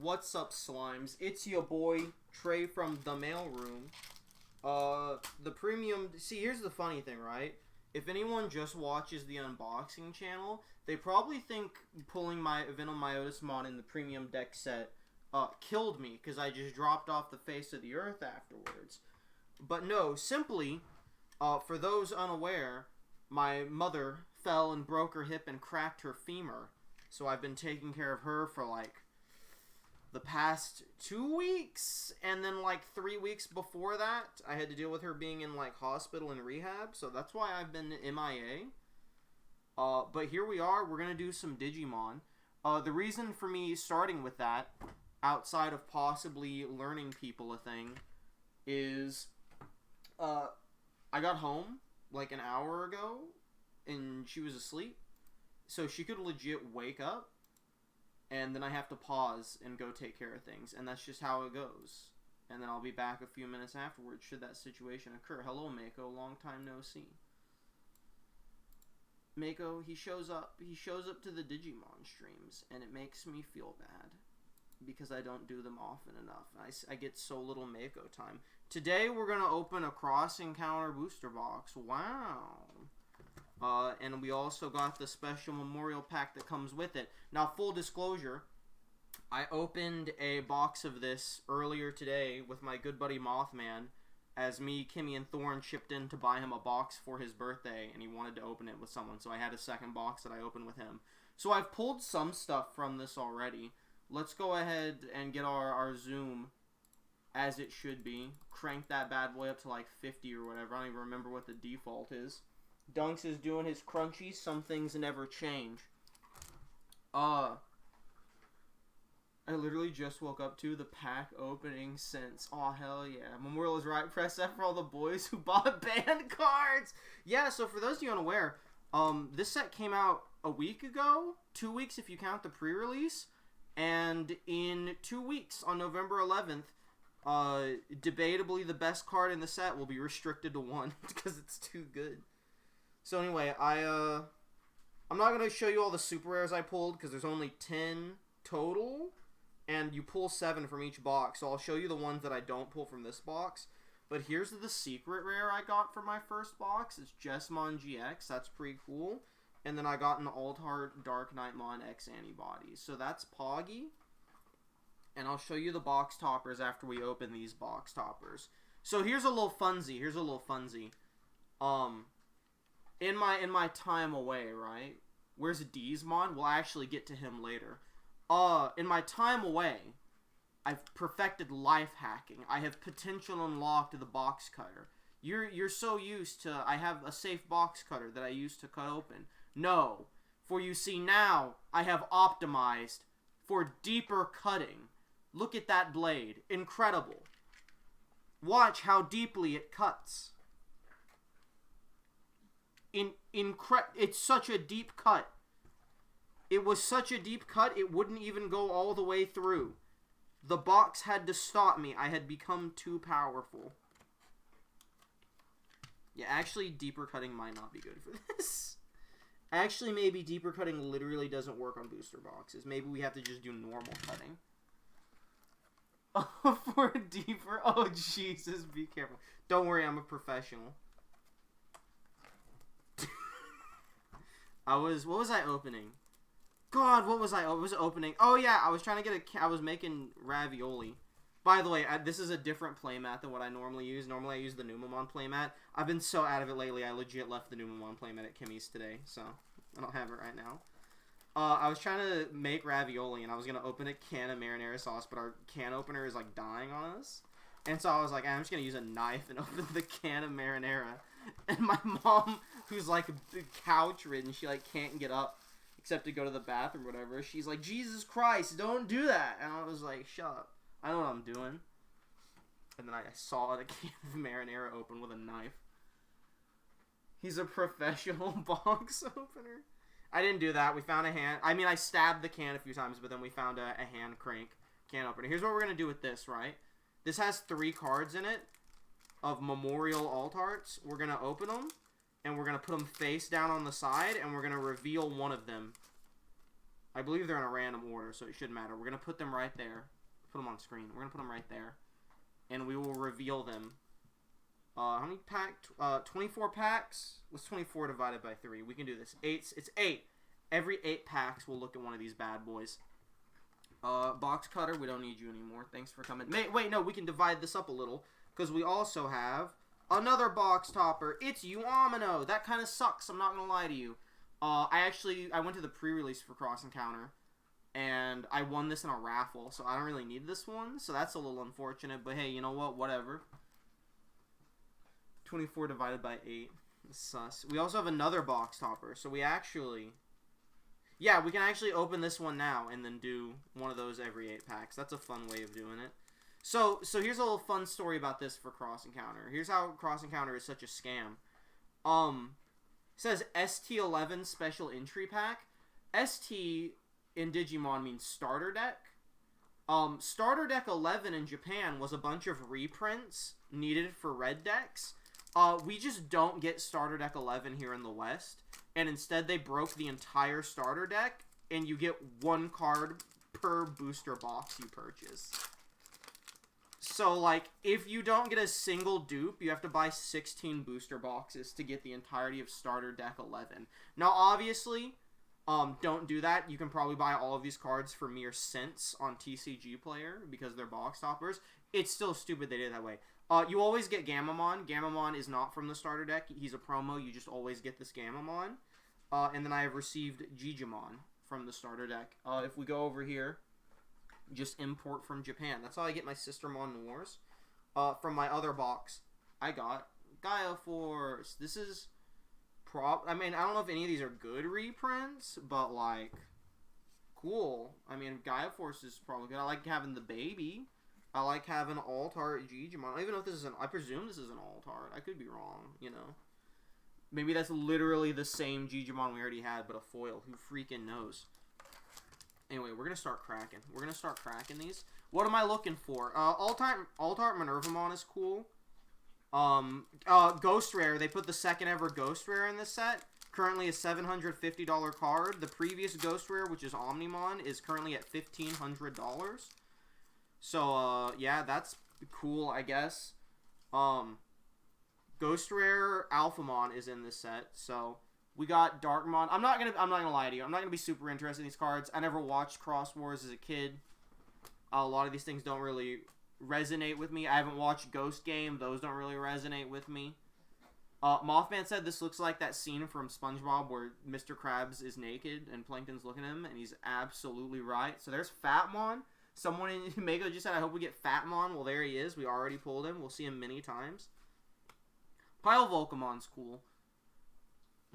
What's up, slimes? It's your boy, Trey from the mailroom. The premium... See, here's the funny thing, right? If anyone just watches the unboxing channel, they probably think pulling my Venom Myotismon in the premium deck set killed me, because I just dropped off the face of the earth afterwards. But no, simply, for those unaware, my mother fell and broke her hip and cracked her femur. So I've been taking care of her for, like, the past 2 weeks, and then like 3 weeks before that, I had to deal with her being in like hospital and rehab, so that's why I've been MIA. But here we are, we're gonna do some Digimon. The reason for me starting with that, outside of possibly learning people a thing, is, I got home like an hour ago, and she was asleep, so she could legit wake up, and then I have to pause and go take care of things. And that's just how it goes. And then I'll be back a few minutes afterwards should that situation occur. Hello, Mako. Long time no see. Mako, he shows up to the Digimon streams, and it makes me feel bad. Because I don't do them often enough. I get so little Mako time. Today, we're going to open a Cross Encounter booster box. Wow. And we also got the special memorial pack that comes with it. Now, full disclosure, I opened a box of this earlier today with my good buddy Mothman, as me, Kimmy, and Thorn chipped in to buy him a box for his birthday, and he wanted to open it with someone, so I had a second box that I opened with him. So I've pulled some stuff from this already. Let's go ahead and get our zoom as it should be. Crank that bad boy up to like 50 or whatever. I don't even remember what the default is. Dunks is doing his crunchies. Some things never change. I literally just woke up to the pack opening since. Aw, hell yeah. Memorial is right. Press F for all the boys who bought band cards. Yeah, so for those of you unaware, this set came out a week ago. 2 weeks if you count the pre-release. And in 2 weeks, on November 11th, debatably the best card in the set will be restricted to 1 because it's too good. So anyway, I'm not going to show you all the super rares I pulled because there's only 10 total, and you pull 7 from each box. So I'll show you the ones that I don't pull from this box. But here's the secret rare I got for my first box. It's Jesmon GX. That's pretty cool. And then I got an Altheart Dark Knightmon X Antibodies. So that's Poggy. And I'll show you the box toppers after we open these box toppers. So here's a little funsy. In my time away, right? Where's Digimon? We'll actually get to him later. In my time away, I've perfected life hacking. I have potential unlocked the box cutter. You're so used to I have a safe box cutter that I used to cut open. No, for you see now I have optimized for deeper cutting. Look at that blade. Incredible. Watch how deeply it cuts. It's such a deep cut. It was such a deep cut, it wouldn't even go all the way through. The box had to stop me. I had become too powerful. Yeah, actually, deeper cutting might not be good for this. Actually, maybe deeper cutting literally doesn't work on booster boxes. Maybe we have to just do normal cutting. Oh, for a deeper... Oh, Jesus, be careful. Don't worry, I'm a professional. What was I opening? God, what was I opening? Oh, yeah, I was trying to get I was making ravioli. By the way, this is a different playmat than what I normally use. Normally, I use the Numemon playmat. I've been so out of it lately, I legit left the Numemon playmat at Kimmy's today, so I don't have it right now. I was trying to make ravioli, and I was going to open a can of marinara sauce, but our can opener is, like, dying on us. And so I was like, I'm just going to use a knife and open the can of marinara. And my mom, who's, like, couch-ridden, she, like, can't get up except to go to the bathroom or whatever. She's like, Jesus Christ, don't do that. And I was like, shut up. I know what I'm doing. And then I saw the can of marinara open with a knife. He's a professional box opener. I didn't do that. We found a hand. I mean, I stabbed the can a few times, but then we found a hand crank can opener. Here's what we're going to do with this, right? This has 3 cards in it of Memorial Altarts. We're going to open them, and we're going to put them face down on the side, and we're going to reveal one of them I believe they're in a random order, so it shouldn't matter. We're going to put them right there. Put them on screen. We're going to put them right there. And we will reveal them. How many packs? 24 packs? What's 24 divided by 3? We can do this. It's 8. Every 8 packs, we'll look at one of these bad boys. Box cutter, we don't need you anymore. Thanks for coming. Wait, no, we can divide this up a little. Because we also have another box topper. It's you, Amino. That kind of sucks. I'm not going to lie to you. I went to the pre-release for Cross Encounter. And I won this in a raffle. So I don't really need this one. So that's a little unfortunate. But hey, you know what? Whatever. 24 divided by 8. Sus. We also have another box topper. So we actually... Yeah, we can actually open this one now and then do one of those every 8 packs. That's a fun way of doing it. So here's a little fun story about this for Cross Encounter. Here's how Cross Encounter is such a scam. It says ST11 Special Entry Pack. ST in Digimon means Starter Deck. Starter Deck 11 in Japan was a bunch of reprints needed for red decks. We just don't get Starter Deck 11 here in the West. And instead they broke the entire starter deck. And you get 1 card per booster box you purchase. So, like, if you don't get a single dupe, you have to buy 16 booster boxes to get the entirety of Starter Deck 11. Now, obviously, don't do that. You can probably buy all of these cards for mere cents on TCG Player because they're box toppers. It's still stupid they did it that way. You always get Gamamon. Gamamon is not from the starter deck. He's a promo. You just always get this Gamamon. And then I have received Digimon from the starter deck. If we go over here, just import from Japan. That's how I get my Sistermon Noirs. From my other box, I got Gaia Force. This is I mean, I don't know if any of these are good reprints, but like, cool. I mean, Gaia Force is probably good. I like having the baby. I like having Alt-Art Digimon. I don't even know if this is I presume this is an Alt-Art. I could be wrong, you know. Maybe that's literally the same Digimon we already had, but a foil. Who freaking knows? Anyway, we're going to start cracking. We're going to start cracking these. What am I looking for? Alt-Art Minervamon is cool. Ghost Rare. They put the second ever Ghost Rare in this set. Currently a $750 card. The previous Ghost Rare, which is Omnimon, is currently at $1,500. So, yeah, that's cool, I guess. Ghost Rare Alphamon is in this set, so we got Darkmon. I'm not gonna lie to you. I'm not gonna be super interested in these cards. I never watched Cross Wars as a kid. A lot of these things don't really resonate with me. I haven't watched Ghost Game. Those don't really resonate with me. Mothman said this looks like that scene from SpongeBob where Mr. Krabs is naked and Plankton's looking at him, and he's absolutely right. So there's Fatmon. Someone in Mako just said, I hope we get Fatmon. Well, there he is. We already pulled him. We'll see him many times. Pile Volcamon's cool.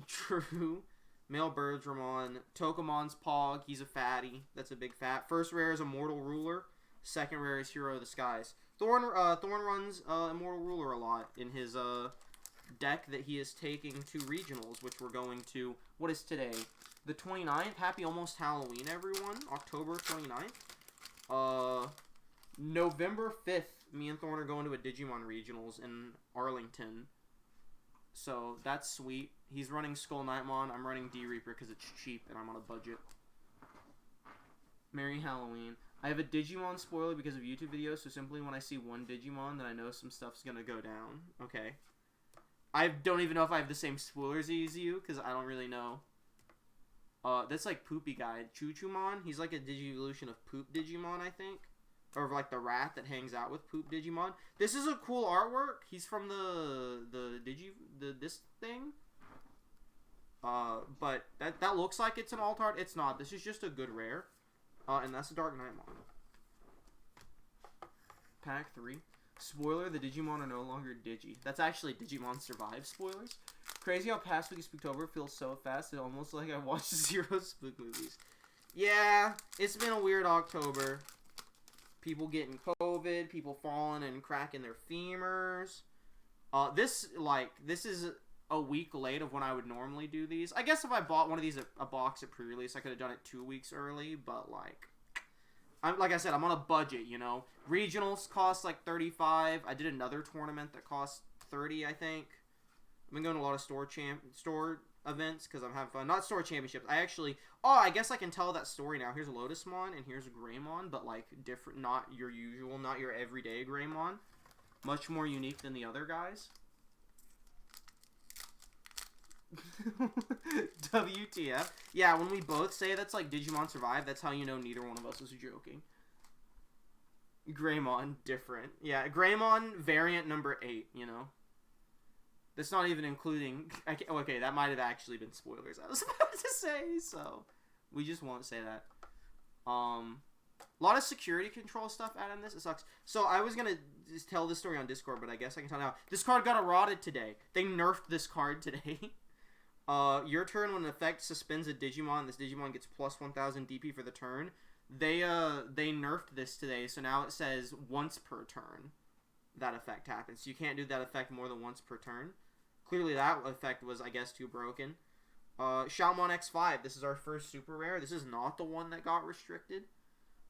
True. Male Birdramon. Tokemon's Pog. He's a fatty. That's a big fat. First rare is Immortal Ruler. Second rare is Hero of the Skies. Thorn runs Immortal Ruler a lot in his deck that he is taking to regionals, which we're going to... What is today? The 29th? Happy almost Halloween, everyone. October 29th. November 5th, me and Thorn are going to a Digimon regionals in Arlington. So, that's sweet. He's running Skull Knightmon. I'm running D-Reaper because it's cheap and I'm on a budget. Merry Halloween. I have a Digimon spoiler because of YouTube videos, so simply when I see one Digimon, then I know some stuff's gonna go down. Okay. I don't even know if I have the same spoilers as you, because I don't really know. That's like Poopy Guy. Choo-Choo-Mon, he's like a Digivolution of Poop Digimon, I think. Or like the rat that hangs out with Poop Digimon. This is a cool artwork. He's from this thing. But that looks like it's an alt-art. It's not. This is just a good rare. And that's the Dark Knightmon. Pack 3. Spoiler, the Digimon are no longer Digi. That's actually Digimon Survive spoilers. Crazy how past week Spooktober feels so fast, it's almost like I watched 0 spook movies. Yeah, it's been a weird October. People getting COVID, people falling and cracking their femurs. This is a week late of when I would normally do these. I guess if I bought one of these a box at pre-release, I could have done it 2 weeks early, but like I said, I'm on a budget, you know. Regionals cost like $35. I did another tournament that cost $30, I think. I've been going to a lot of store events because I'm having fun. Not store championships. I actually... Oh, I guess I can tell that story now. Here's Lotusmon and here's Greymon, but like different, not your usual, not your everyday Greymon. Much more unique than the other guys. WTF. Yeah, when we both say that's like Digimon Survive, that's how you know neither one of us is joking. Greymon, different. Yeah, Greymon variant number 8, you know? That's not even including... Okay, that might have actually been spoilers I was about to say, so... We just won't say that. A lot of security control stuff added in this. It sucks. So I was going to just tell this story on Discord, but I guess I can tell now. This card got eroded today. They nerfed this card today. Your turn, when an effect suspends a Digimon, this Digimon gets plus 1000 DP for the turn. They nerfed this today, so now it says once per turn that effect happens. So you can't do that effect more than once per turn. Clearly that effect was, I guess, too broken. Shoutmon X5, this is our first super rare. This is not the one that got restricted,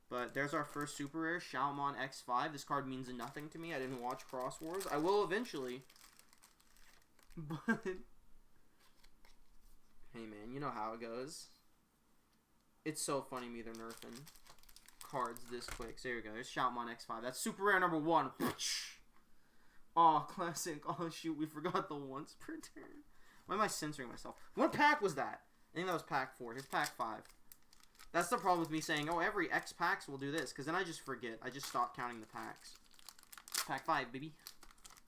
but there's our first super rare, Shoutmon X5. This card means nothing to me. I didn't watch Cross Wars. I will eventually. But hey man, you know how it goes. It's so funny me they're nerfing cards this quick. So there you go. There's Shoutmon X5. That's super rare number 1. Oh, classic. Oh shoot, we forgot the once per turn. Why am I censoring myself? What pack was that? I think that was pack 4. Here's pack 5. That's the problem with me saying, oh, every X packs will do this, because then I just forget. I just stop counting the packs. Pack 5, baby.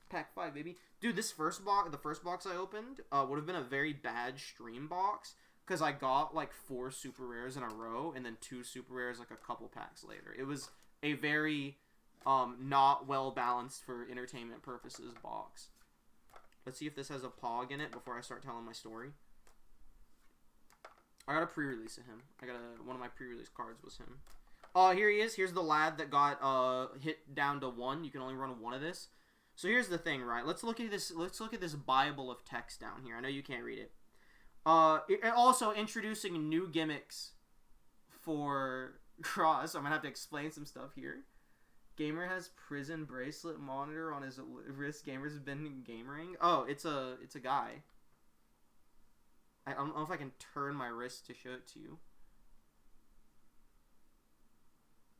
Pack 5, baby. Dude, this first box, the first box I opened, would have been a very bad stream box, because I got like 4 super rares in a row, and then 2 super rares like a couple packs later. It was a very not well balanced for entertainment purposes box. Let's see if this has a Pog in it before I start telling my story. I got a pre-release of him. One of my pre-release cards was him. Here he is. Here's the lad that got hit down to 1. You can only run 1 of this. So here's the thing, right? Let's look at this. Let's look at this Bible of text down here. I know you can't read it. Also introducing new gimmicks for Cross. I'm gonna have to explain some stuff here. Gamer has prison bracelet monitor on his wrist. Gamer's been gamering. Oh, it's a guy. I don't know if I can turn my wrist to show it to you.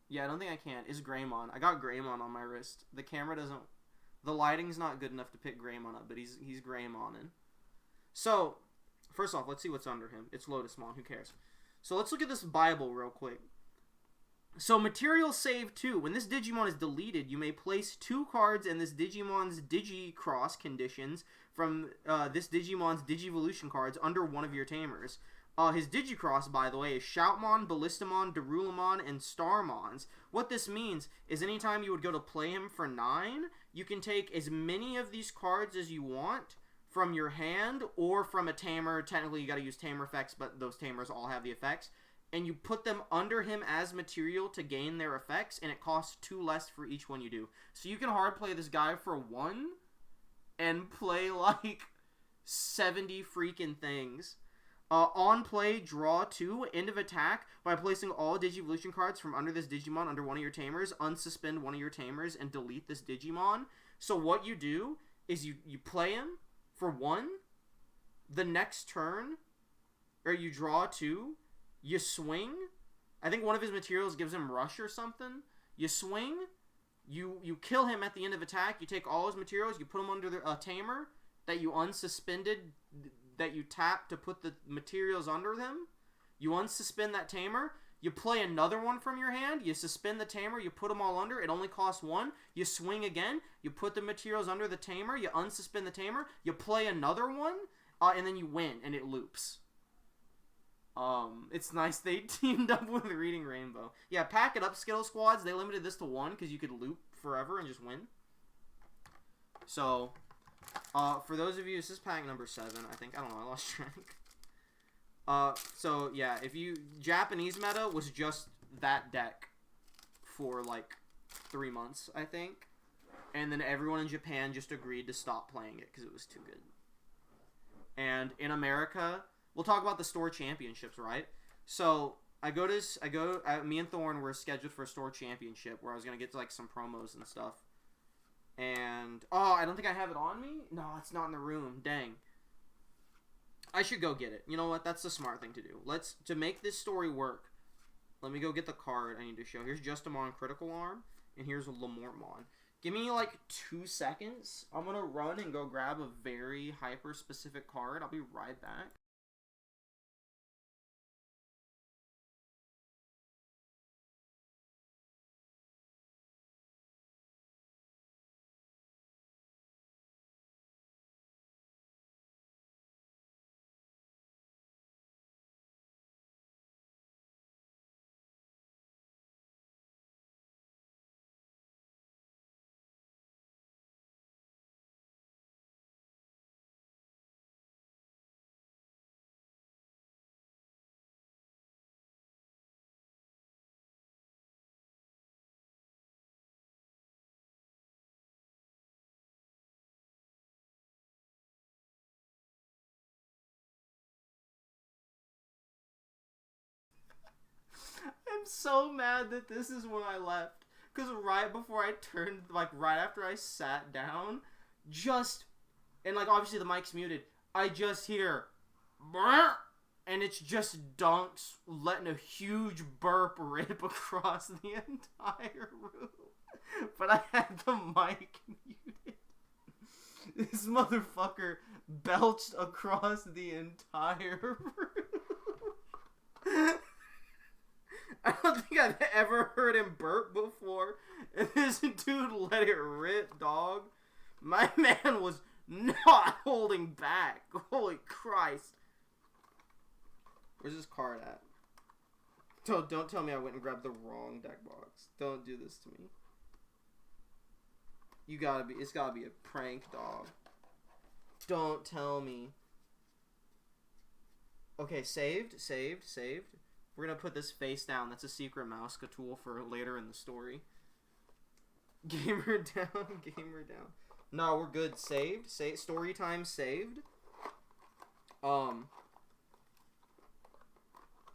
Yeah, I don't think I can. It's Greymon. I got Greymon on my wrist. The camera doesn't... The lighting's not good enough to pick Greymon up, but he's Greymonin. So, first off, let's see what's under him. It's Lotusmon. Who cares? So let's look at this Bible real quick. So, Material Save 2. When this Digimon is deleted, you may place 2 cards in this Digimon's Digi-Cross conditions from this Digimon's Digivolution cards under one of your tamers. His Digicross, by the way, is Shoutmon, Ballistamon, Darulamon, and Starmons. What this means is anytime you would go to play him for 9, you can take as many of these cards as you want from your hand or from a tamer. Technically, you got to use tamer effects, but those tamers all have the effects. And you put them under him as material to gain their effects, and it costs 2 less for each one you do. So you can hard play this guy for 1 and play like 70 freaking things. On play, draw 2, end of attack, by placing all Digivolution cards from under this Digimon under one of your tamers, unsuspend one of your tamers, and delete this Digimon. So what you do is you play him for 1, the next turn, or you draw 2, you swing, I think one of his materials gives him rush or something, you swing, you kill him at the end of attack, you take all his materials, you put him under a tamer that you unsuspended, that you tap to put the materials under them, you unsuspend that tamer, you play another one from your hand, you suspend the tamer, you put them all under, it only costs 1, you swing again, you put the materials under the tamer, you unsuspend the tamer, you play another one, and then you win, and it loops. It's nice they teamed up with Reading Rainbow. Yeah, pack it up, Skittle Squads, they limited this to 1, because you could loop forever and just win. So... for those of you, this is pack number 7, I think. I don't know, I lost track. So, yeah, if you... Japanese meta was just that deck for, like, 3 months, I think. And then everyone in Japan just agreed to stop playing it because it was too good. And in America... We'll talk about the store championships, right? So, me and Thorn were scheduled for a store championship where I was going to get, like, some promos and stuff. And, oh, I don't think I have it on me? No, it's not in the room. Dang. I should go get it. You know what? That's the smart thing to do. To make this story work, let me go get the card I need to show. Here's Justimon Critical Arm, and here's Lamortmon. Give me like 2 seconds. I'm gonna run and go grab a very hyper-specific card. I'll be right back. I'm so mad that this is when I left. Because right before I turned, like, right after I sat down, and, like, obviously the mic's muted, I just hear, burp, and it's just Dunks letting a huge burp rip across the entire room. But I had the mic muted. This motherfucker belched across the entire room. I don't think I've ever heard him burp before. And this dude let it rip, dog. My man was not holding back. Holy Christ. Where's this card at? Don't tell me I went and grabbed the wrong deck box. Don't do this to me. It's gotta be a prank, dog. Don't tell me. Okay, saved. We're gonna put this face down. That's a secret mouse tool for later in the story. Gamer down. No, we're good. Saved. Story time saved.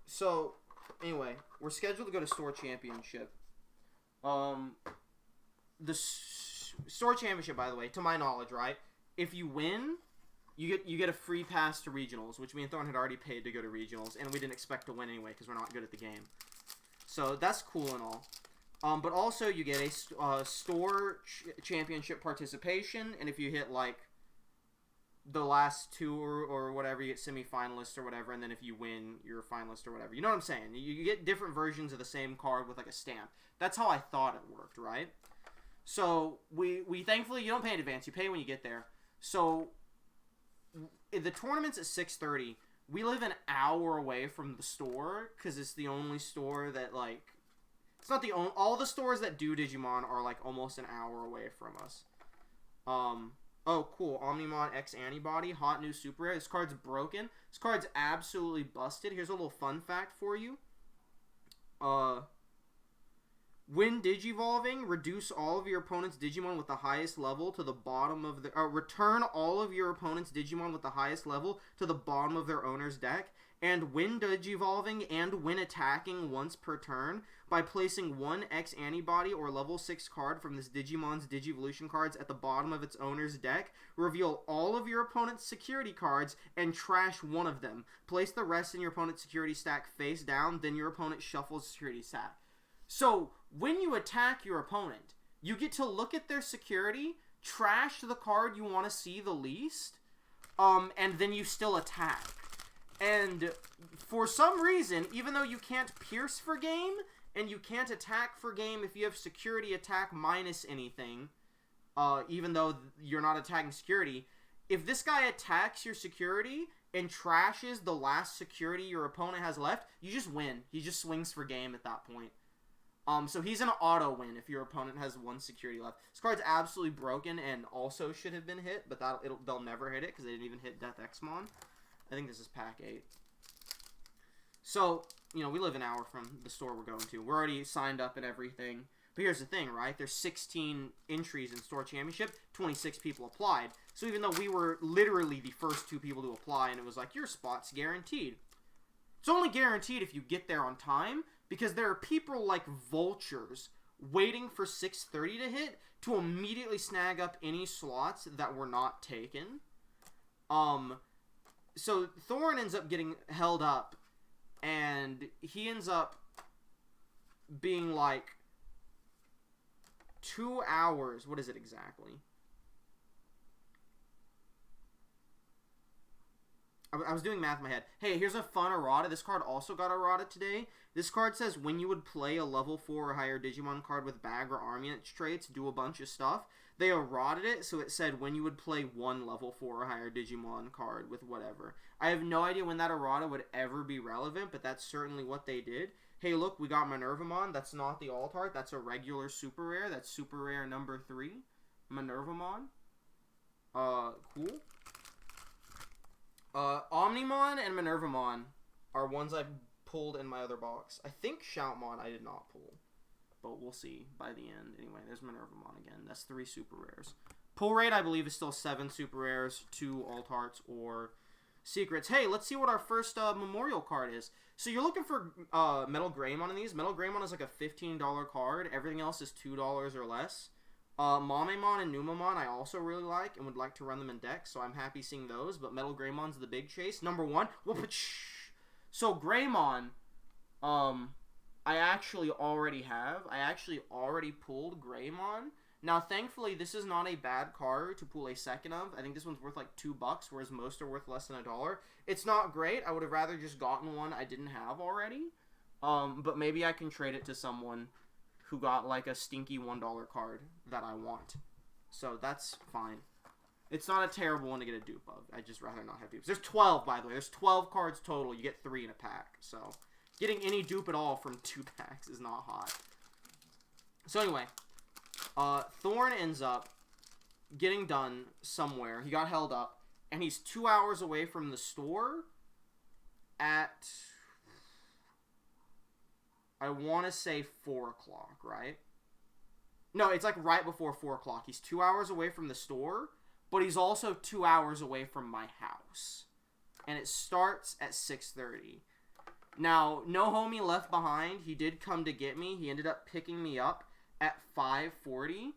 So, anyway, we're scheduled to go to Store Championship. The Store Championship, by the way, to my knowledge, right? If you win, you get a free pass to regionals, which me and Thorn had already paid to go to regionals, and we didn't expect to win anyway because we're not good at the game. So that's cool and all. But also you get a store championship participation, and if you hit like the last two or whatever, you get semifinalist or whatever, and then if you win, you're a finalist or whatever. You know what I'm saying? You get different versions of the same card with like a stamp. That's how I thought it worked, right? So we thankfully, you don't pay in advance. You pay when you get there. So the tournament's at 6:30. We live an hour away from the store because it's the only store that, like, it's not the only, all the stores that do Digimon are like almost an hour away from us. Oh, cool. Omnimon X Antibody, hot new super rare. This card's broken. This card's absolutely busted. Here's a little fun fact for you. When Digivolving, reduce all of your opponent's Digimon with the highest level to the bottom of the... return all of your opponent's Digimon with the highest level to the bottom of their owner's deck. And when Digivolving and when attacking once per turn, by placing one X Antibody or level 6 card from this Digimon's Digivolution cards at the bottom of its owner's deck, reveal all of your opponent's security cards and trash one of them. Place the rest in your opponent's security stack face down, then your opponent shuffles security stack. So, when you attack your opponent, you get to look at their security, trash the card you want to see the least, and then you still attack. And for some reason, even though you can't pierce for game, and you can't attack for game if you have security attack minus anything, even though you're not attacking security, if this guy attacks your security and trashes the last security your opponent has left, you just win. He just swings for game at that point. So he's an auto win if your opponent has one security left. This card's absolutely broken and also should have been hit, but they'll never hit it because they didn't even hit Death Xmon. I think this is pack 8. So, you know, we live an hour from the store we're going to. We're already signed up and everything. But here's the thing, right? There's 16 entries in Store Championship. 26 people applied. So even though we were literally the first 2 people to apply, and it was like, your spot's guaranteed. It's only guaranteed if you get there on time, because there are people like vultures waiting for 6:30 to hit to immediately snag up any slots that were not taken. So Thorn ends up getting held up, and he ends up being like 2 hours. What is it exactly? I was doing math in my head. Hey, here's a fun errata. This card also got errata today. This card says when you would play a level 4 or higher Digimon card with bag or army traits, do a bunch of stuff. They errated it, so it said when you would play one level 4 or higher Digimon card with whatever. I have no idea when that errata would ever be relevant, but that's certainly what they did. Hey, look, we got Minervamon. That's not the alt art. That's a regular super rare. That's super rare number 3. Minervamon. Cool. Omnimon and Minervamon are ones I pulled in my other box. I think Shoutmon I did not pull, but we'll see by the end. Anyway, there's Minervamon again. That's 3 super rares. Pull rate, I believe, is still 7 super rares, 2 alt arts, or secrets. Hey, let's see what our first memorial card is. So you're looking for Metal Greymon in these. Metal Greymon is like a $15 card. Everything else is $2 or less. Mamemon and Numamon I also really like and would like to run them in decks, so I'm happy seeing those, but Metal Greymon's the big chase. Number 1, so Greymon, I actually already have. I actually already pulled Greymon. Now, thankfully, this is not a bad card to pull a second of. I think this one's worth like $2, whereas most are worth less than $1. It's not great. I would have rather just gotten one I didn't have already, but maybe I can trade it to someone who got like a stinky $1 card that I want. So that's fine. It's not a terrible one to get a dupe of. I'd just rather not have dupes. There's 12, by the way. There's 12 cards total. You get 3 in a pack. So getting any dupe at all from 2 packs is not hot. So anyway, Thorn ends up getting done somewhere. He got held up, and he's 2 hours away from the store at, I want to say 4 o'clock, right? No, it's like right before 4 o'clock. He's 2 hours away from the store, but he's also 2 hours away from my house. And it starts at 6:30. Now, no homie left behind. He did come to get me. He ended up picking me up at 5:40,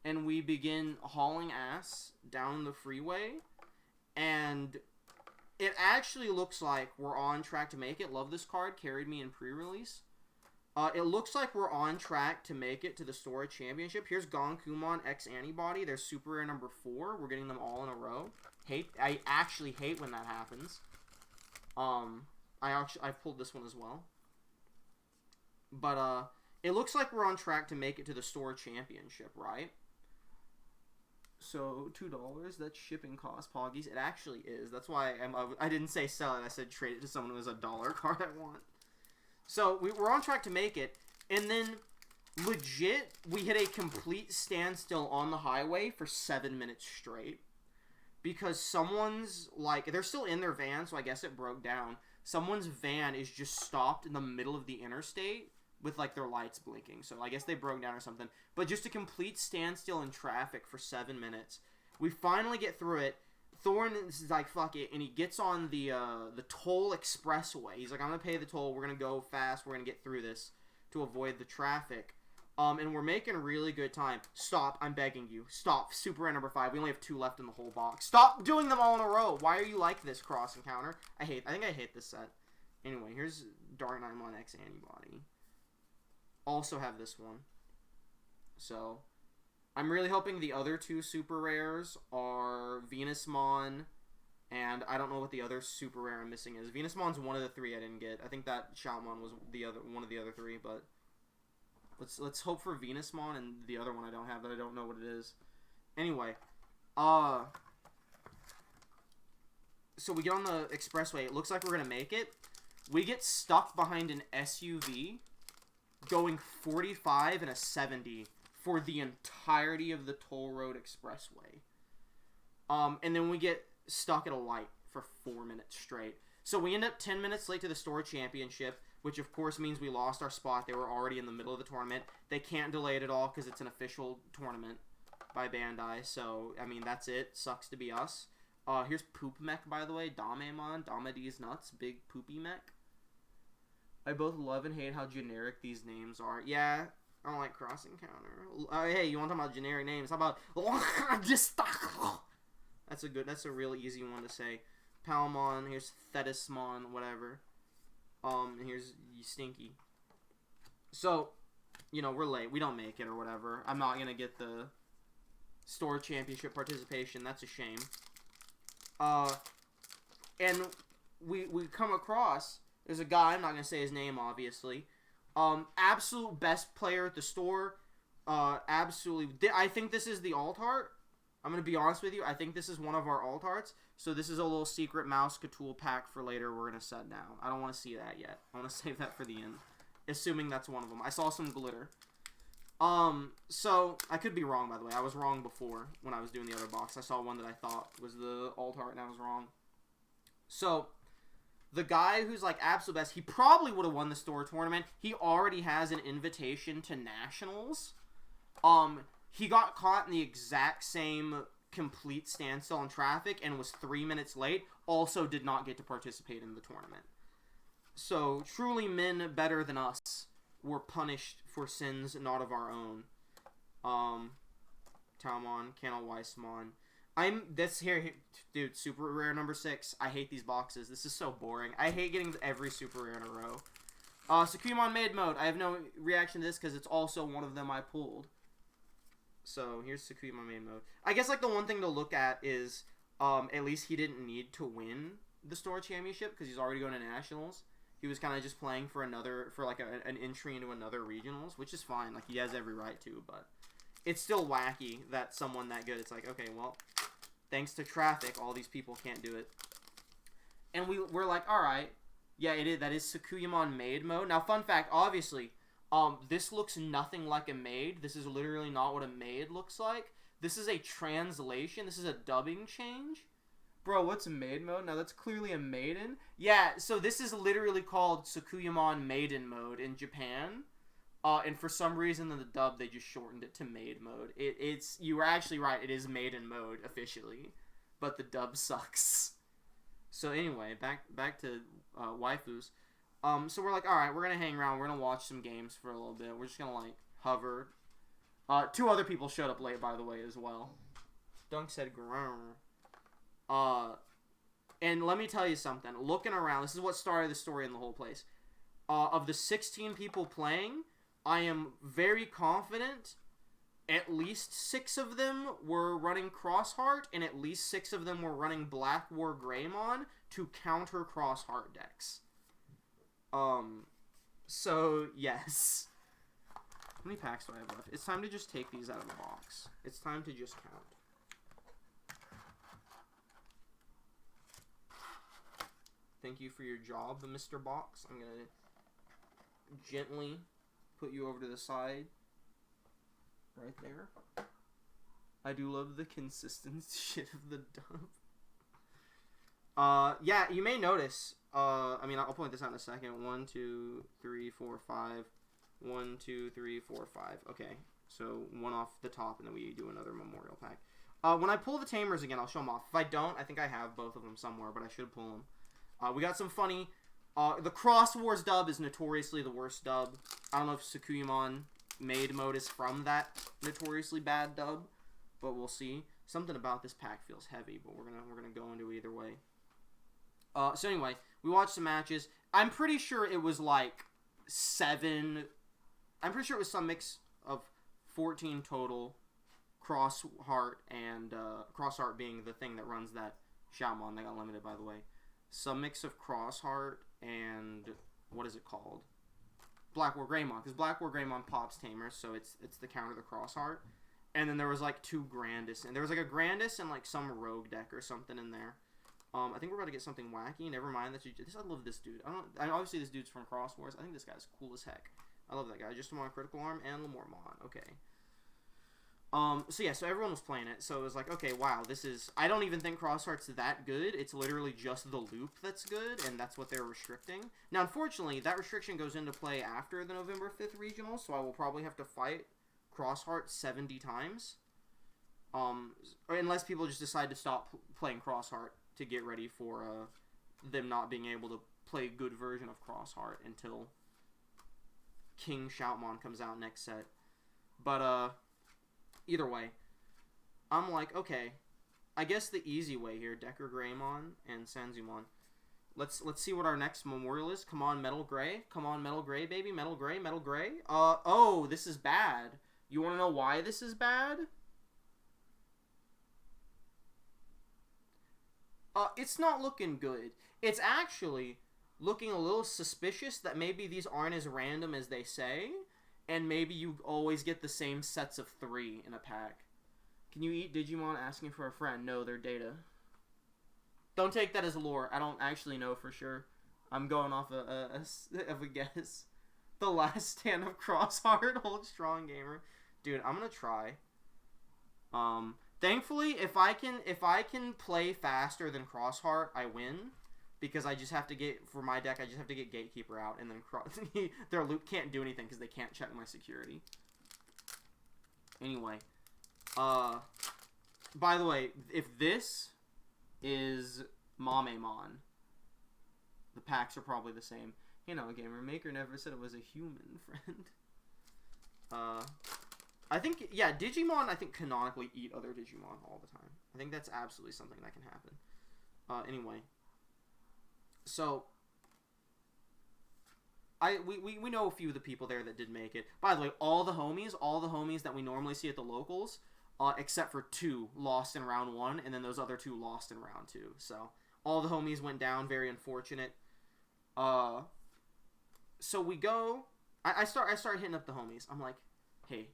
and we begin hauling ass down the freeway. And it actually looks like we're on track to make it. Love this card. Carried me in pre-release. It looks like we're on track to make it to the Sora Championship. Here's Gonkumon X Antibody. They're super rare number 4. We're getting them all in a row. I actually hate when that happens. I've pulled this one as well. But it looks like we're on track to make it to the Sora Championship, right? So $2. That's shipping cost, Poggies. It actually is. That's why I didn't say sell it. I said trade it to someone who has a $1 card I want. So we're on track to make it, and then legit we hit a complete standstill on the highway for 7 minutes straight because someone's like, they're still in their van, so I guess it broke down. Someone's van is just stopped in the middle of the interstate with like their lights blinking, so I guess they broke down or something. But just a complete standstill in traffic for 7 minutes. We finally get through it. Thorn is like, fuck it, and he gets on the toll expressway. He's like, I'm going to pay the toll. We're going to go fast. We're going to get through this to avoid the traffic. And we're making really good time. Stop. I'm begging you. Stop. Super rare number 5. We only have 2 left in the whole box. Stop doing them all in a row. Why are you like this, Cross Encounter? I think I hate this set. Anyway, here's Darknightmon X Antibody. Also have this one. So I'm really hoping the other 2 super rares are Venusmon, and I don't know what the other super rare I'm missing is. Venusmon's one of the 3 I didn't get. I think that Shoutmon was one of the other 3, but let's hope for Venusmon and the other one I don't have that I don't know what it is. Anyway, so we get on the expressway. It looks like we're gonna make it. We get stuck behind an SUV going 45 and a 70 for the entirety of the toll road expressway. And then we get stuck at a light for 4 minutes straight. So we end up 10 minutes late to the Store Championship, which of course means we lost our spot. They were already in the middle of the tournament. They can't delay it at all because it's an official tournament by Bandai. So, I mean, that's it. Sucks to be us. Here's Poop Mech, by the way. Damemon. Damadee's nuts. Big poopy mech. I both love and hate how generic these names are. Yeah, I don't like Cross Encounter. Hey, you want to talk about generic names? How about... That's a really easy one to say. Palmon. Here's Thetismon, whatever. And here's Stinky. So, you know, we're late. We don't make it or whatever. I'm not going to get the store championship participation. That's a shame. And we come across, there's a guy, I'm not going to say his name, obviously. Absolute best player at the store. Absolutely. I think this is the alt art. I'm going to be honest with you. I think this is one of our alt arts. So this is a little secret mouse Cthulhu pack for later we're going to set down. I don't want to see that yet. I want to save that for the end. Assuming that's one of them. I saw some glitter. So, I could be wrong, by the way. I was wrong before when I was doing the other box. I saw one that I thought was the alt art and I was wrong. So, the guy who's like absolute best, he probably would have won the store tournament. He already has an invitation to nationals. He got caught in the exact same complete standstill in traffic and was 3 minutes late. Also did not get to participate in the tournament. So, truly men better than us were punished for sins not of our own. Talmon, Canal Weissmon. Dude, super rare number 6. I hate these boxes. This is so boring. I hate getting every super rare in a row. Sukumon Maid Mode. I have no reaction to this because it's also one of them I pulled. So, here's Sukumon Maid Mode. I guess, like, the one thing to look at is, at least he didn't need to win the store championship because he's already going to nationals. He was kind of just playing for an entry into another regionals, which is fine. Like, he has every right to, but it's still wacky that someone that good, it's like, okay, well, thanks to traffic, all these people can't do it. And we're like, all right, yeah, that is Sakuyamon Maid Mode. Now, fun fact, obviously, this looks nothing like a maid. This is literally not what a maid looks like. This is a translation. This is a dubbing change. Bro, what's maid mode? Now, that's clearly a maiden. Yeah, so this is literally called Sakuyamon Maiden Mode in Japan. And for some reason in the dub, they just shortened it to maid mode. You were actually right. It is maiden mode, officially. But the dub sucks. So anyway, back to waifus. So we're like, alright, we're going to hang around. We're going to watch some games for a little bit. We're just going to, like, hover. 2 other people showed up late, by the way, as well. Dunk said, grrr. And let me tell you something. Looking around, this is what started the story in the whole place. Of the 16 people playing, I am very confident at least 6 of them were running Crossheart, and at least 6 of them were running Black War Greymon to counter Crossheart decks. So, yes. How many packs do I have left? It's time to just take these out of the box. It's time to just count. Thank you for your job, Mr. Box. I'm going to gently put you over to the side. Right there. I do love the consistent shit of the dub. Yeah, you may notice. I mean, I'll point this out in a second. 1, 2, 3, 4, 5. 1, 2, 3, 4, 5. Okay, so 1 off the top, and then we do another memorial pack. When I pull the Tamers again, I'll show them off. If I don't, I think I have both of them somewhere, but I should pull them. We got some funny... the Cross Wars dub is notoriously the worst dub. I don't know if Sakuyamon Maid Mode is from that notoriously bad dub, but we'll see. Something about this pack feels heavy, but we're gonna go into either way. So anyway, we watched some matches. I'm pretty sure it was like 7... I'm pretty sure it was some mix of 14 total. Crossheart and Crossheart being the thing that runs that Shaman. They got limited, by the way. Some mix of Crossheart and what is it called? Black War Greymon, because Black War Greymon pops Tamers, so it's the counter to Crossheart. And then there was like 2 Grandis, and there was like a Grandis and like some Rogue deck or something in there. I think we're about to get something wacky. Never mind that. I love this dude. Obviously this dude's from Cross Wars. I think this guy's cool as heck. I love that guy. Just want Critical Arm and Lemormon. Okay. So yeah, so everyone was playing it, so it was like, okay, wow, this is... I don't even think Crossheart's that good. It's literally just the loop that's good, and that's what they're restricting. Now, unfortunately, that restriction goes into play after the November 5th regional, so I will probably have to fight Crossheart 70 times. Or unless people just decide to stop playing Crossheart to get ready for them not being able to play a good version of Crossheart until King Shoutmon comes out next set. But, either way, I'm like, okay, I guess the easy way here, Decker Greymon and Sanzumon. Let's see what our next memorial is. Come on, Metal Gray. Come on, Metal Gray, baby. Metal Gray, Metal Gray. Oh, this is bad. You want to know why this is bad? It's not looking good. It's actually looking a little suspicious that maybe these aren't as random as they say, and maybe you always get the same sets of 3 in a pack. Can you eat Digimon asking for a friend? No, they're data. Don't take that as lore. I don't actually know for sure. I'm going off of a guess. The last stand of Crossheart, Hold Strong Gamer. Dude, I'm gonna try. Thankfully, if I can play faster than Crossheart, I win. Because I just have to get, for my deck, I just have to get Gatekeeper out, and then their loop can't do anything because they can't check my security. Anyway. By the way, if this is Mamemon, the packs are probably the same. You know, Gamer Maker never said it was a human friend. I think, yeah, Digimon, I think, canonically eat other Digimon all the time. I think that's absolutely something that can happen. Anyway. So, we know a few of the people there that did make it. By the way, all the homies that we normally see at the locals, except for 2 lost in round 1, and then those other 2 lost in round 2. So, all the homies went down, very unfortunate. So we go, I start hitting up the homies. I'm like, hey,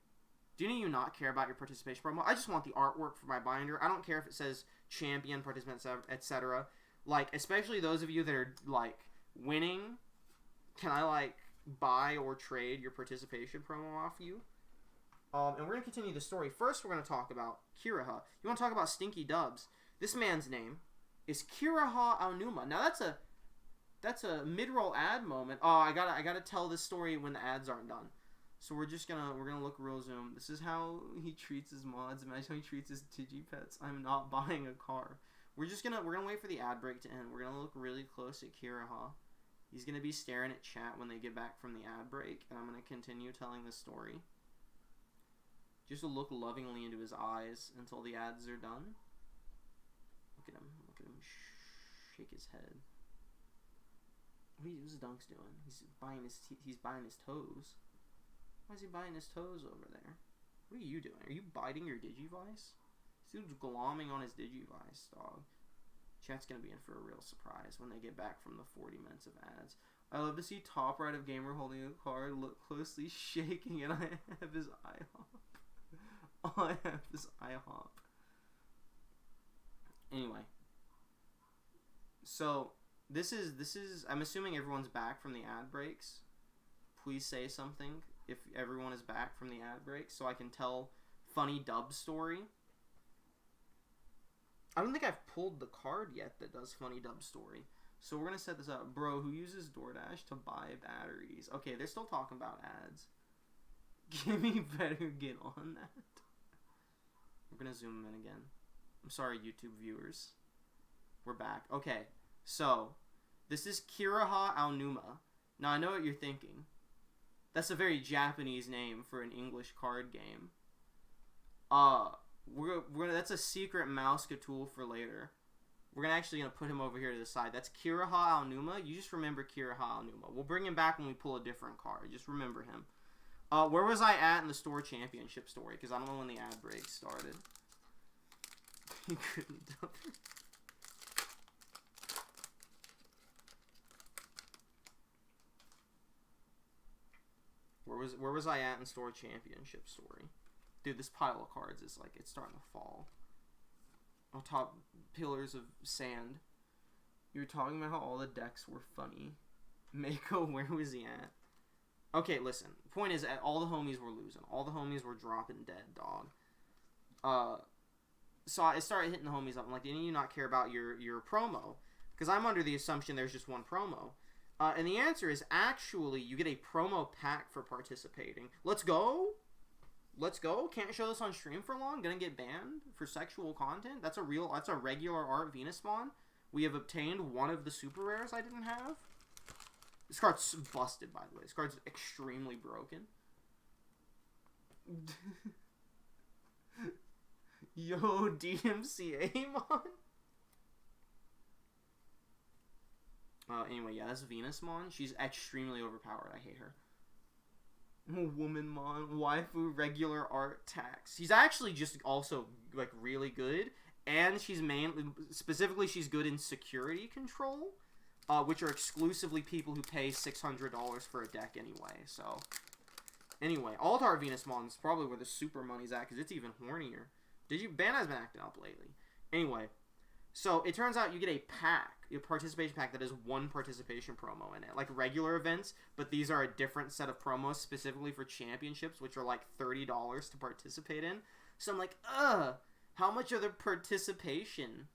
do any of you not care about your participation promo? I just want the artwork for my binder. I don't care if it says champion, participant, etc. Like, especially those of you that are, like, winning, can I, like, buy or trade your participation promo off you? And we're going to continue the story. First, we're going to talk about Kiraha. You want to talk about Stinky Dubs? This man's name is Kiraha Aonuma. Now, that's a mid-roll ad moment. Oh, I gotta tell this story when the ads aren't done. So we're gonna look real zoom. This is how he treats his mods. Imagine how he treats his Digipets. I'm not buying a car. We're gonna wait for the ad break to end. We're gonna look really close at Kiraha. He's gonna be staring at chat when they get back from the ad break, and I'm gonna continue telling the story. Just look lovingly into his eyes until the ads are done. Look at him shake his head. What's Dunk's doing? He's buying his toes. Why is he buying his toes over there? What are you doing? Are you biting your Digivice? This dude's glomming on his Digivice, dog. Chat's gonna be in for a real surprise when they get back from the 40 minutes of ads. I love to see top right of Gamer holding a card, look closely, shaking, and I have his eye hop. I have his eye hop. Anyway. So, this is, I'm assuming everyone's back from the ad breaks. Please say something if everyone is back from the ad breaks so I can tell funny dub story. I don't think I've pulled the card yet that does funny dub story. So we're going to set this up. Bro, who uses DoorDash to buy batteries? Okay, they're still talking about ads. Gimme better get on that. We're going to zoom in again. I'm sorry, YouTube viewers. We're back. Okay, so this is Kiraha Aonuma. Now, I know what you're thinking. That's a very Japanese name for an English card game. That's a secret mouse tool for later. We're gonna put him over here to the side. That's Kiraha Aonuma. You just remember Kiraha Aonuma. We'll bring him back when we pull a different card. Just remember him. Where was I at in the store championship story? Because I don't know when the ad break started. He couldn't dump it. Where was I at in store championship story? Dude, this pile of cards is like, it's starting to fall. On top pillars of sand. You were talking about how all the decks were funny. Mako, where was he at? Okay, listen. Point is, all the homies were losing. All the homies were dropping dead, dog. So I started hitting the homies up. I'm like, didn't you not care about your promo? Because I'm under the assumption there's just one promo. And the answer is, actually, you get a promo pack for participating. Let's go. Let's go. Can't show this on stream for long. Gonna get banned for sexual content. That's a regular art Venus spawn. We have obtained one of the super rares I didn't have. This card's busted, by the way. This card's extremely broken. Yo, DMCA mon. Anyway, yeah, that's Venusmon. She's extremely overpowered. I hate her. Womanmon, waifu, regular art, tax. She's actually just also like really good, and she's specifically she's good in security control, which are exclusively people who pay $600 for a deck anyway. So, anyway, Altar Venusmon is probably where the super money's at because it's even hornier. Bandai's been acting up lately. Anyway. So, it turns out you get a pack, a participation pack that has one participation promo in it. Like regular events, but these are a different set of promos specifically for championships, which are like $30 to participate in. So I'm like, how much are the participation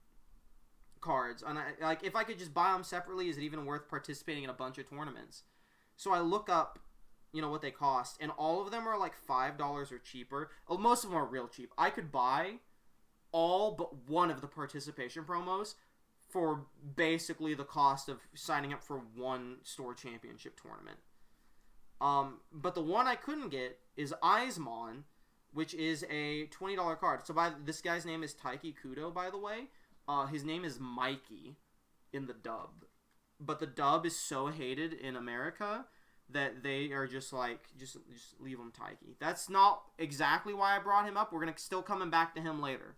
cards? And if I could just buy them separately, is it even worth participating in a bunch of tournaments? So I look up, what they cost, and all of them are like $5 or cheaper. Oh, most of them are real cheap. I could buy all but one of the participation promos for basically the cost of signing up for one store championship tournament. But the one I couldn't get is Aizmon, which is a $20 card. So this guy's name is Taiki Kudo, by the way. His name is Mikey in the dub. But the dub is so hated in America that they are just like, just leave him Taiki. That's not exactly why I brought him up. We're going to still coming back to him later.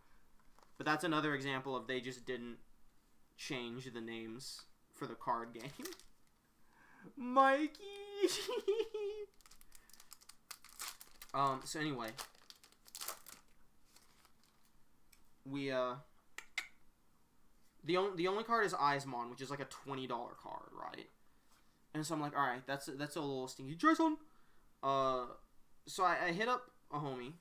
But that's another example of they just didn't change the names for the card game. Mikey! So anyway. We, the only card is Aizmon, which is like a $20 card, right? And so I'm like, alright, that's a little stingy. Jason! So I hit up a homie.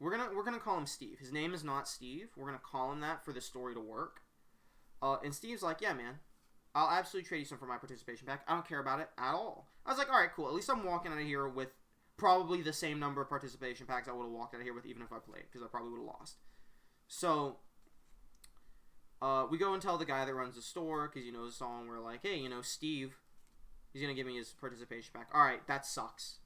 We're gonna call him Steve. His name is not Steve. We're gonna call him that for the story to work. And Steve's like, yeah, man, I'll absolutely trade you some for my participation pack. I don't care about it at all. I was like, all right, cool. At least I'm walking out of here with probably the same number of participation packs I would have walked out of here with even if I played, because I probably would have lost. So we go and tell the guy that runs the store, because the song. We're like, hey, Steve, he's gonna give me his participation pack. All right, that sucks.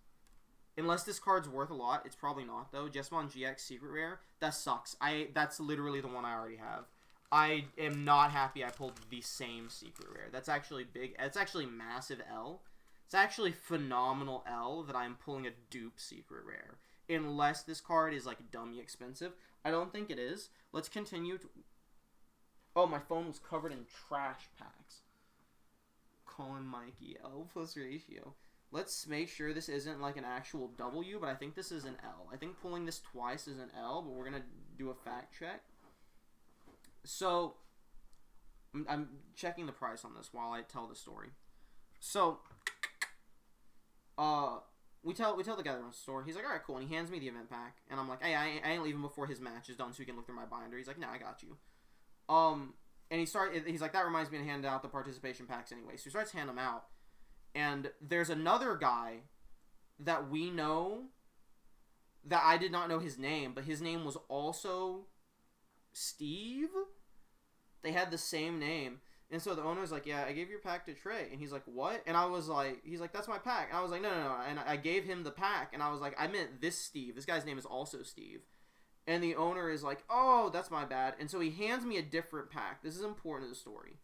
Unless this card's worth a lot, it's probably not, though. Digimon GX Secret Rare, that sucks. That's literally the one I already have. I am not happy I pulled the same Secret Rare. That's actually big. It's actually massive L. It's actually phenomenal L that I'm pulling a dupe Secret Rare. Unless this card is, like, dummy expensive. I don't think it is. Let's continue to... Oh, my phone was covered in trash packs. Calling Mikey. L plus ratio. Let's make sure this isn't like an actual W, but I think this is an L. I think pulling this twice is an L, but we're going to do a fact check. So, I'm checking the price on this while I tell the story. So, we tell the guy that runs the store. He's like, alright, cool. And he hands me the event pack. And I'm like, hey, I ain't leaving before his match is done so he can look through my binder. He's like, nah, I got you. And he's like, that reminds me to hand out the participation packs anyway. So he starts handing them out. And there's another guy that we know that I did not know his name, but his name was also Steve? They had the same name. And so the owner's like, yeah, I gave your pack to Trey. And he's like, what? And I was like, he's like, that's my pack. And I was like, no. And I gave him the pack. And I was like, I meant this Steve. This guy's name is also Steve. And the owner is like, oh, that's my bad. And so he hands me a different pack. This is important to the story.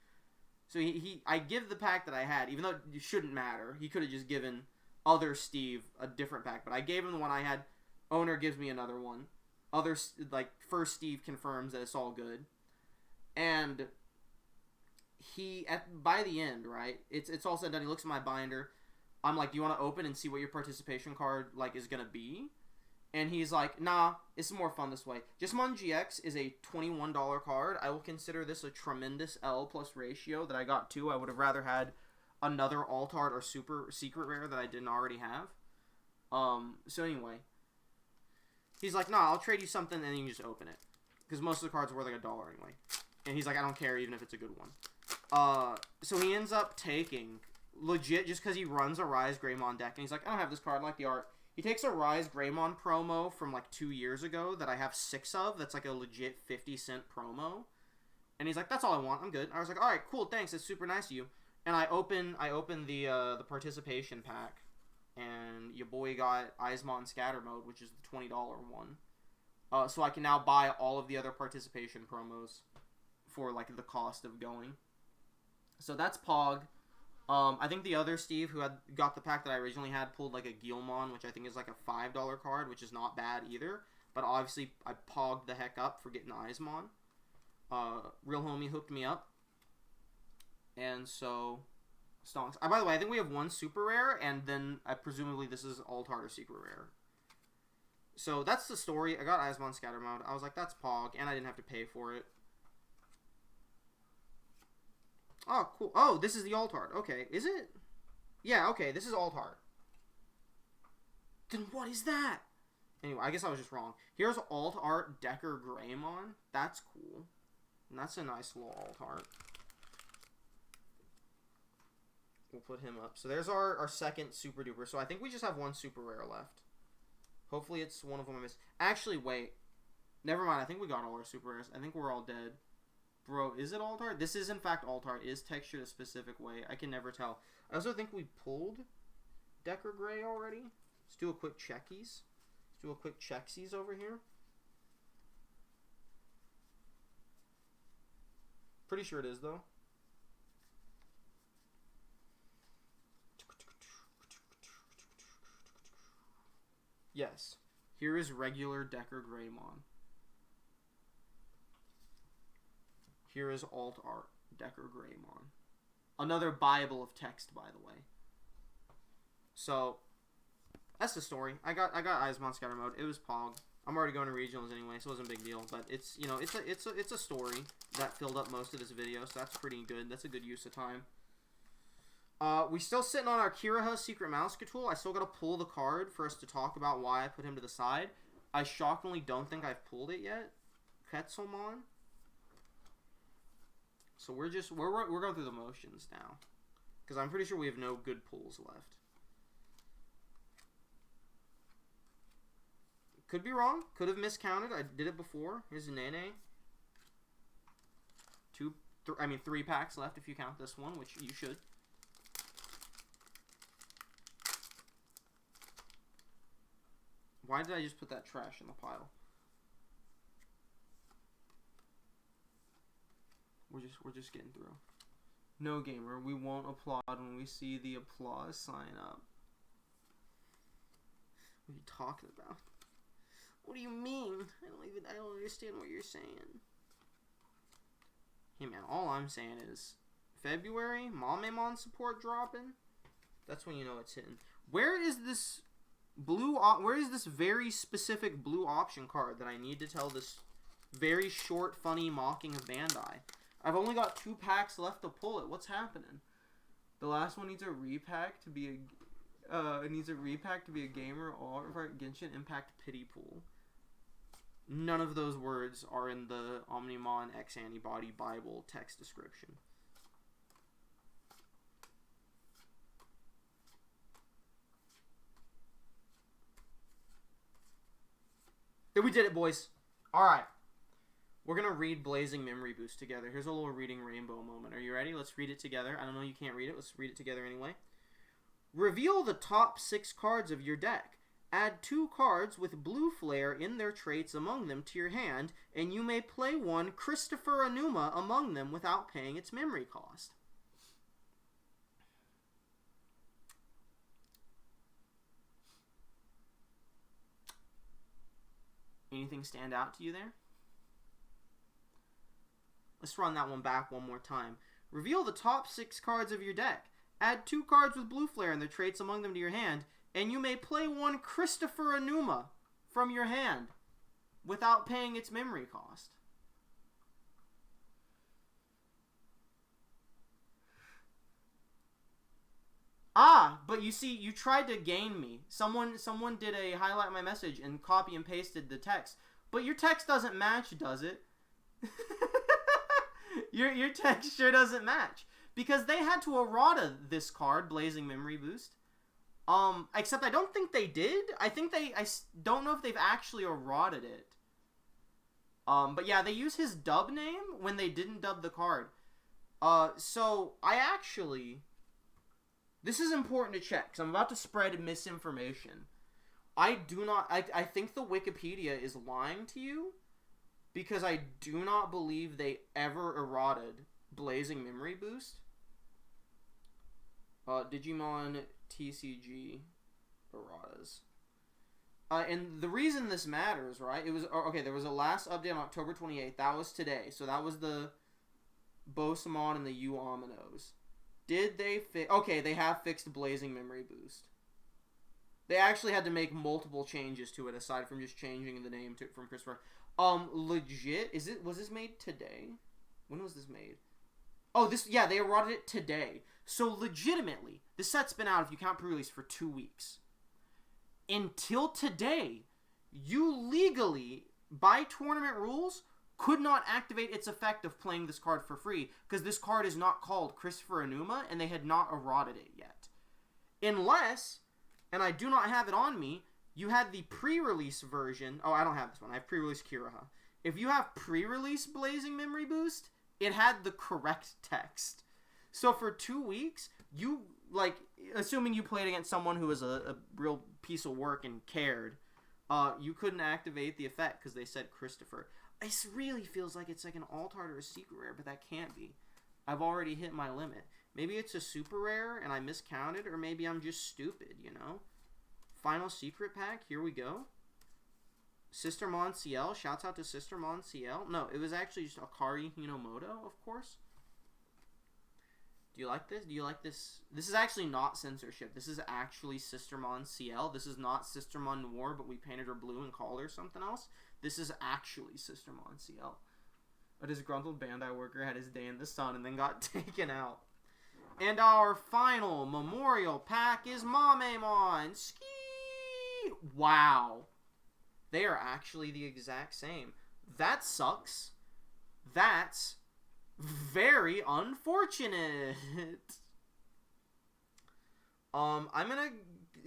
So I give the pack that I had, even though it shouldn't matter. He could have just given other Steve a different pack. But I gave him the one I had. Owner gives me another one. First Steve confirms that it's all good. And by the end, right, it's all said and done. He looks at my binder. I'm like, do you want to open and see what your participation card, is going to be? And he's like, nah, it's more fun this way. Digimon GX is a $21 card. I will consider this a tremendous L plus ratio that I got too. I would have rather had another Altart or Super Secret Rare that I didn't already have. So anyway. He's like, nah, I'll trade you something and then you can just open it. Because most of the cards are worth like $1 anyway. And he's like, I don't care even if it's a good one. So he ends up taking, legit, just because he runs a Rise Greymon deck. And he's like, I don't have this card, I like the art. He takes a Rise Greymon promo from 2 years ago that I have 6 of. That's a legit 50-cent promo. And he's like, that's all I want. I'm good. I was like, all right, cool, thanks. That's super nice of you. And I open the participation pack. And your boy got Aizmon Scatter Mode, which is the $20 one. So I can now buy all of the other participation promos for, like, the cost of going. So that's Pog. I think the other Steve, who had got the pack that I originally had, pulled, like, a Guilmon, which I think is, like, a $5 card, which is not bad either. But obviously, I pogged the heck up for getting Eismon. Real Homie hooked me up. And so, Stonks. By the way, I think we have one super rare, and then presumably this is Alt-Art or secret rare. So that's the story. I got Eismon Scatter Mode. I was like, that's Pog, and I didn't have to pay for it. Oh, cool. Oh, this is the Alt-Art. Okay, is it? Yeah, okay, this is Alt-Art. Then what is that? Anyway, I guess I was just wrong. Here's Alt-Art Decker Greymon. That's cool. And that's a nice little Alt-Art. We'll put him up. So there's our second Super Duper. So I think we just have one Super Rare left. Hopefully it's one of them I missed. Actually, wait. Never mind. I think we got all our Super Rares. I think we're all dead. Bro, is it Alt-Art? This is, in fact, Alt-Art. It is textured a specific way. I can never tell. I also think we pulled Decker Gray already. Let's do a quick checkies. Let's do a quick checksies over here. Pretty sure it is, though. Yes. Here is regular Decker Greymon. Here is Alt-Art Decker Greymon. Another Bible of text, by the way. So, that's the story. I got Eismon Scatter Mode. It was Pog. I'm already going to regionals anyway, so it wasn't a big deal. But it's, you know, it's a story that filled up most of this video, so that's pretty good. That's a good use of time. We still sitting on our Kiraha Secret Mouse tool. I still got to pull the card for us to talk about why I put him to the side. I shockingly don't think I've pulled it yet. Quetzalmon. So we're going through the motions now, because I'm pretty sure we have no good pulls left. Could be wrong. Could have miscounted. I did it before. Here's a Nene. 3 packs left if you count this one, which you should. Why did I just put that trash in the pile? We're just getting through. No gamer, we won't applaud when we see the applause sign up. What are you talking about? What do you mean? I don't understand what you're saying. Hey man, all I'm saying is February, Mamemon support dropping. That's when you know it's hitting. Where is this where is this very specific blue option card that I need to tell this very short, funny mocking of Bandai? I've only got 2 packs left to pull it. What's happening? The last one needs a repack to be a gamer or Genshin Impact pity pool. None of those words are in the Omnimon X Antibody Bible text description. We did it, boys. Alright. We're going to read Blazing Memory Boost together. Here's a little reading rainbow moment. Are you ready? Let's read it together. I don't know you can't read it. Let's read it together anyway. Reveal the top 6 cards of your deck. Add 2 cards with blue flare in their traits among them to your hand, and you may play one Christopher Anuma among them without paying its memory cost. Anything stand out to you there? Let's run that one back one more time. Reveal the top 6 cards of your deck. Add 2 cards with blue flare and their traits among them to your hand, and you may play one Christopher Anuma from your hand without paying its memory cost. Ah, but you see, you tried to game me. Someone did a highlight my message and copy and pasted the text. But your text doesn't match, does it? Your text sure doesn't match. Because they had to errata this card, Blazing Memory Boost. Except I don't think they did. I don't know if they've actually errated it. But yeah, they use his dub name when they didn't dub the card. So I actually... This is important to check, because I'm about to spread misinformation. I do not... I think the Wikipedia is lying to you, because I do not believe they ever eroded Blazing Memory Boost. Digimon Tcg Xros. And the reason this matters, right? It was... Okay, there was a last update on October 28th. That was today. So that was the Bosamon and the U-Aminos. Did they fix... Okay, they have fixed Blazing Memory Boost. They actually had to make multiple changes to it, aside from just changing the name from Christopher. Legit? Was this made today? When was this made? Oh, yeah, they eroded it today. So, legitimately, the set's been out, if you count pre-release, for 2 weeks. Until today, you legally, by tournament rules, could not activate its effect of playing this card for free, because this card is not called Christopher Enuma, and they had not eroded it yet. Unless, and I do not have it on me, you had the pre-release version. Oh, I don't have this one. I have pre-release Kiraha. If you have pre-release Blazing Memory Boost, it had the correct text. So for 2 weeks, you, like, assuming you played against someone who was a real piece of work and cared, you couldn't activate the effect because they said Christopher. It really feels like it's like an alt-art or a secret rare, but that can't be. I've already hit my limit. Maybe it's a super rare and I miscounted, or maybe I'm just stupid, you know? Final secret pack, here we go. Sister Mon CL, shouts out to Sister Mon CL. No, it was actually just Akari Hinomoto, of course. Do you like this? Do you like this? This is actually not censorship. This is actually Sister Mon CL. This is not Sister Mon Noir, but we painted her blue and called her something else. This is actually Sister Mon CL. A disgruntled Bandai worker had his day in the sun and then got taken out. And our final memorial pack is Mamemon. Ski! Wow. They are actually the exact same. That sucks. That's very unfortunate. I'm gonna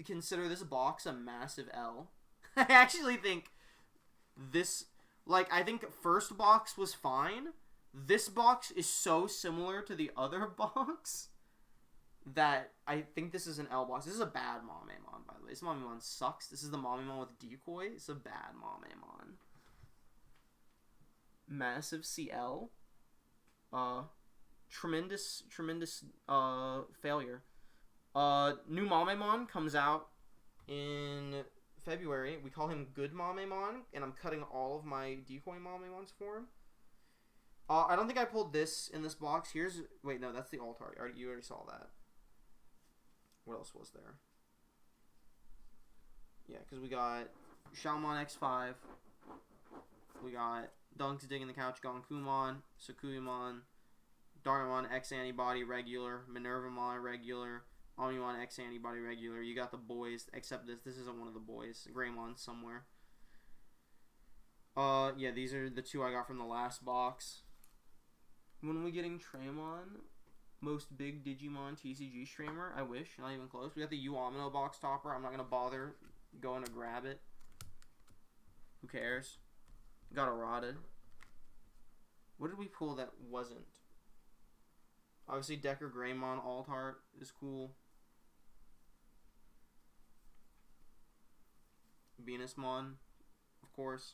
consider this box a massive L. I actually think this, like, I think first box was fine. This box is so similar to the other box that I think this is an L box. This is a bad Mamemon, by the way. This Mamemon sucks. This is the Mamemon with decoy. It's a bad Mamemon. Massive CL. Tremendous failure. New Mamemon comes out in February. We call him Good Mamemon, and I'm cutting all of my decoy Mamemons for him. I don't think I pulled this in this box. Wait, no, that's the alt-art. You already saw that. What else was there? Yeah, because we got Shaomon X5. We got Dunks Digging the Couch Gonkumon, Sakuyamon, Darumon X Antibody Regular, Minervamon Regular, Omnimon X Antibody Regular. You got the boys, except this isn't one of the boys. Greymon somewhere. Yeah, these are the two I got from the last box. When are we getting Treymon? Most big Digimon TCG streamer? I wish. Not even close. We got the U-Amino box topper. I'm not going to bother going to grab it. Who cares? Got eroded. What did we pull that wasn't? Obviously, Decker Greymon alt-art is cool. Venusmon, of course.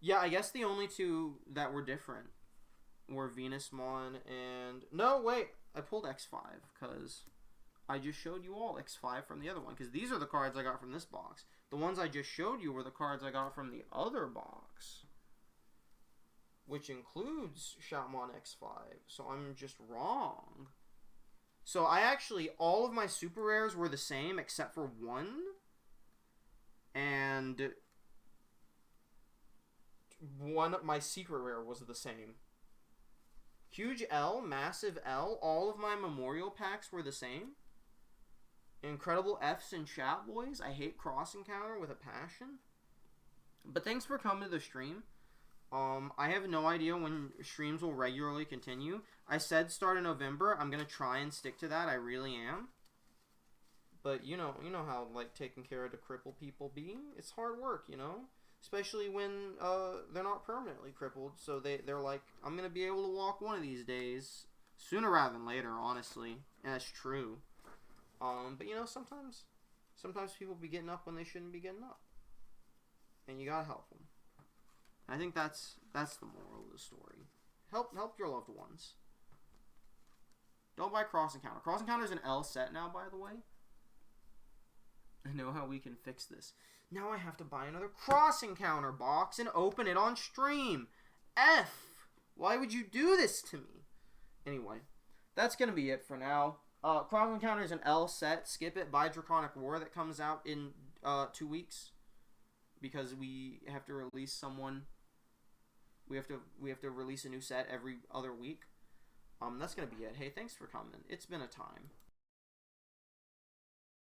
Yeah, I guess the only two that were different were Venusmon and... No, wait. I pulled X5 because I just showed you all X5 from the other one, because these are the cards I got from this box. The ones I just showed you were the cards I got from the other box, which includes Shoutmon X5. So I'm just wrong. So I actually... All of my super rares were the same except for one. And... my secret rare was the same. Huge L, massive L, all of my memorial packs were the same. Incredible Fs and chat boys. I hate cross encounter with a passion. But thanks for coming to the stream. I have no idea when streams will regularly continue. I said start in November. I'm gonna try and stick to that. I really am. But you know how like taking care of the crippled people be. It's hard work, you know. Especially when they're not permanently crippled, so they're like, I'm gonna be able to walk one of these days, sooner rather than later, honestly, and that's true. But you know, sometimes Sometimes people be getting up when they shouldn't be getting up. And you gotta help them. I think that's the moral of the story. Help your loved ones. Don't buy Cross Encounter. Cross Encounter is an L set now, by the way. I know how we can fix this. Now I have to buy another Cross Encounter box and open it on stream. F! Why would you do this to me? Anyway, that's going to be it for now. Cross Encounter is an L set. Skip it. Buy Draconic War that comes out in 2 weeks. Because we have to release someone. We have to release a new set every other week. That's going to be it. Hey, thanks for coming. It's been a time.